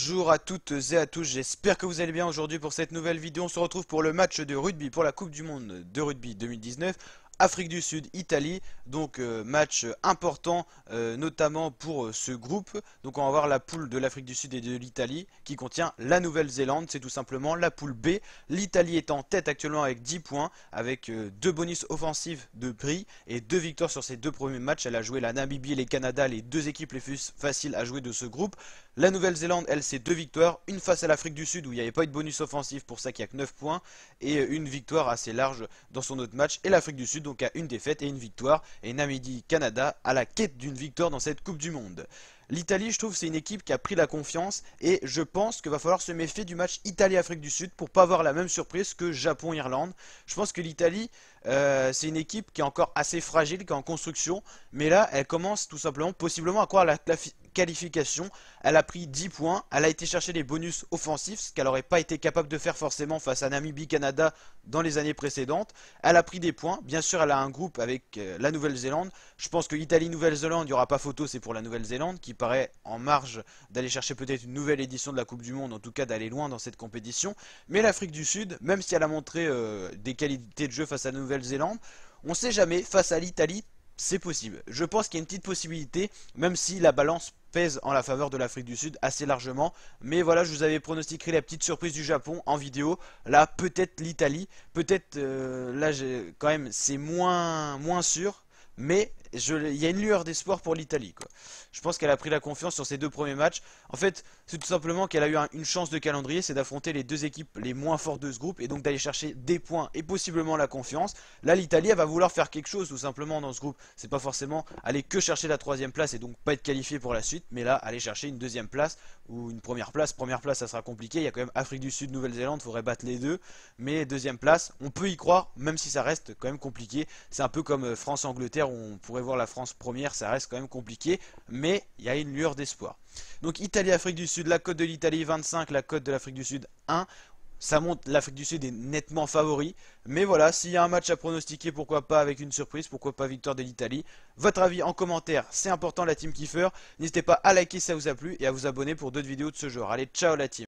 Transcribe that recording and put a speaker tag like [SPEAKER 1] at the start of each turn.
[SPEAKER 1] Bonjour à toutes et à tous, j'espère que vous allez bien aujourd'hui pour cette nouvelle vidéo. On se retrouve pour le match de rugby pour la Coupe du Monde de rugby 2019. Afrique du Sud, Italie, donc match important notamment pour ce groupe. Donc on va voir la poule de l'Afrique du Sud et de l'Italie qui contient la Nouvelle-Zélande, c'est tout simplement la poule B. L'Italie est en tête actuellement avec 10 points, avec 2 bonus offensifs de prix et 2 victoires sur ses 2 premiers matchs. Elle a joué la Namibie et les Canada, les 2 équipes les plus faciles à jouer de ce groupe. La Nouvelle-Zélande, elle, c'est 2 victoires, une face à l'Afrique du Sud où il n'y avait pas eu de bonus offensif, pour ça qu'il n'y a que 9 points, et une victoire assez large dans son autre match. Et l'Afrique du Sud, donc, a une défaite et une victoire, et Namibie, Canada, à la quête d'une victoire dans cette Coupe du Monde. L'Italie, je trouve, c'est une équipe qui a pris la confiance, et je pense qu'il va falloir se méfier du match Italie-Afrique du Sud pour pas avoir la même surprise que Japon-Irlande. Je pense que l'Italie, c'est une équipe qui est encore assez fragile, qui est en construction, mais là, elle commence tout simplement, possiblement, à croire à la qualification. Elle a pris 10 points, elle a été chercher les bonus offensifs, ce qu'elle n'aurait pas été capable de faire forcément face à Namibie, Canada dans les années précédentes. Elle a pris des points, bien sûr elle a un groupe avec la Nouvelle-Zélande. Je pense que Italie-Nouvelle-Zélande, il n'y aura pas photo, c'est pour la Nouvelle-Zélande qui paraît en marge d'aller chercher peut-être une nouvelle édition de la Coupe du Monde, en tout cas d'aller loin dans cette compétition. Mais l'Afrique du Sud, même si elle a montré des qualités de jeu face à la Nouvelle-Zélande, on ne sait jamais, face à l'Italie, c'est possible. Je pense qu'il y a une petite possibilité, même si la balance pèse en la faveur de l'Afrique du Sud assez largement. Mais voilà, je vous avais pronostiqué la petite surprise du Japon en vidéo. Là, peut-être l'Italie. Peut-être, là, quand même, c'est moins sûr. Mais il y a une lueur d'espoir pour l'Italie, quoi. Je pense qu'elle a pris la confiance sur ses 2 premiers matchs. En fait, c'est tout simplement qu'elle a eu une chance de calendrier, c'est d'affronter les 2 équipes les moins fortes de ce groupe et donc d'aller chercher des points et possiblement la confiance. Là, l'Italie, elle va vouloir faire quelque chose tout simplement dans ce groupe. C'est pas forcément aller que chercher la 3e place et donc pas être qualifié pour la suite, mais là, aller chercher une 2e place ou une première place. Première place, ça sera compliqué. Il y a quand même Afrique du Sud, Nouvelle-Zélande, il faudrait battre les 2. Mais 2e place, on peut y croire, même si ça reste quand même compliqué. C'est un peu comme France-Angleterre où on pourrait voir la France première, ça reste quand même compliqué, mais il y a une lueur d'espoir. Donc Italie-Afrique du Sud, la cote de l'Italie 25, la cote de l'Afrique du Sud 1. Ça monte, l'Afrique du Sud est nettement favori. Mais voilà, s'il y a un match à pronostiquer, pourquoi pas avec une surprise, pourquoi pas victoire de l'Italie. Votre avis en commentaire, c'est important la team kiffer. N'hésitez pas à liker si ça vous a plu et à vous abonner pour d'autres vidéos de ce genre. Allez, ciao la team.